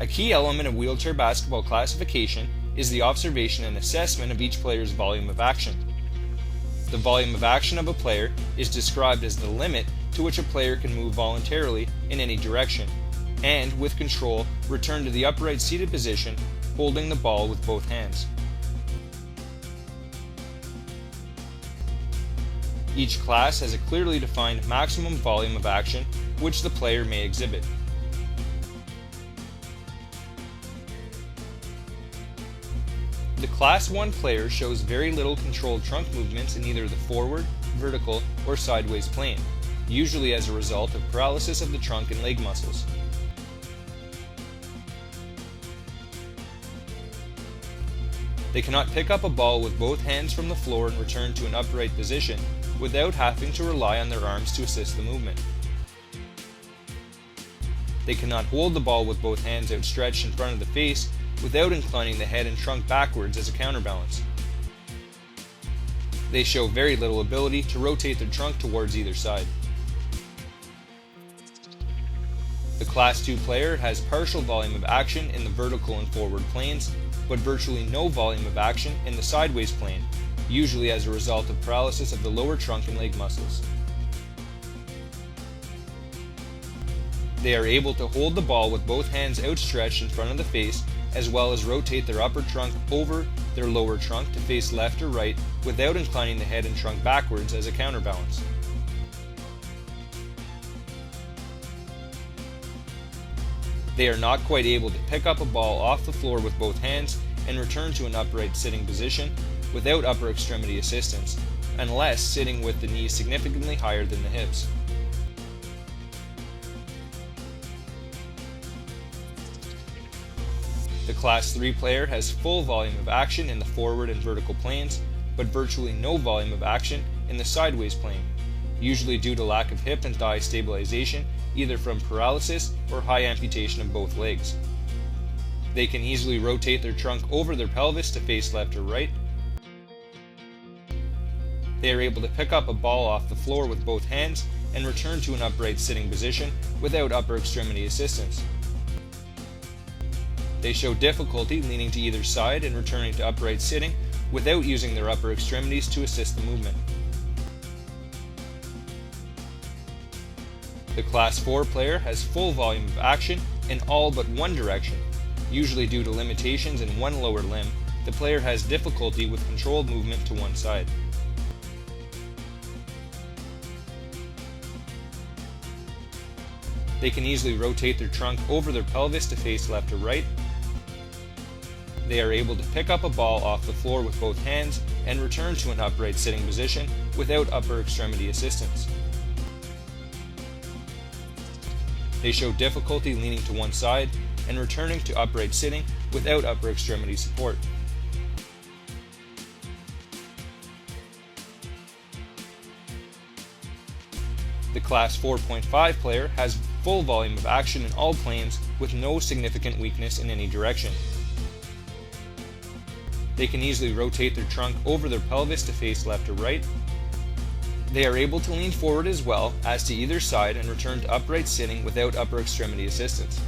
A key element of wheelchair basketball classification is the observation and assessment of each player's volume of action. The volume of action of a player is described as the limit to which a player can move voluntarily in any direction, and with control return to the upright seated position, holding the ball with both hands. Each class has a clearly defined maximum volume of action which the player may exhibit. The Class 1 player shows very little controlled trunk movements in either the forward, vertical, or sideways plane, usually as a result of paralysis of the trunk and leg muscles. They cannot pick up a ball with both hands from the floor and return to an upright position without having to rely on their arms to assist the movement. They cannot hold the ball with both hands outstretched in front of the face without inclining the head and trunk backwards as a counterbalance. They show very little ability to rotate their trunk towards either side. The Class 2 player has partial volume of action in the vertical and forward planes, but virtually no volume of action in the sideways plane, usually as a result of paralysis of the lower trunk and leg muscles. They are able to hold the ball with both hands outstretched in front of the face, as well as rotate their upper trunk over their lower trunk to face left or right without inclining the head and trunk backwards as a counterbalance. They are not quite able to pick up a ball off the floor with both hands and return to an upright sitting position without upper extremity assistance, unless sitting with the knees significantly higher than the hips. The Class 3 player has full volume of action in the forward and vertical planes, but virtually no volume of action in the sideways plane, usually due to lack of hip and thigh stabilization, either from paralysis or high amputation of both legs. They can easily rotate their trunk over their pelvis to face left or right. They are able to pick up a ball off the floor with both hands and return to an upright sitting position without upper extremity assistance. They show difficulty leaning to either side and returning to upright sitting without using their upper extremities to assist the movement. The Class 4 player has full volume of action in all but one direction. Usually due to limitations in one lower limb, the player has difficulty with controlled movement to one side. They can easily rotate their trunk over their pelvis to face left or right. They are able to pick up a ball off the floor with both hands and return to an upright sitting position without upper extremity assistance. They show difficulty leaning to one side and returning to upright sitting without upper extremity support. The Class 4.5 player has full volume of action in all planes with no significant weakness in any direction. They can easily rotate their trunk over their pelvis to face left or right. They are able to lean forward as well as to either side and return to upright sitting without upper extremity assistance.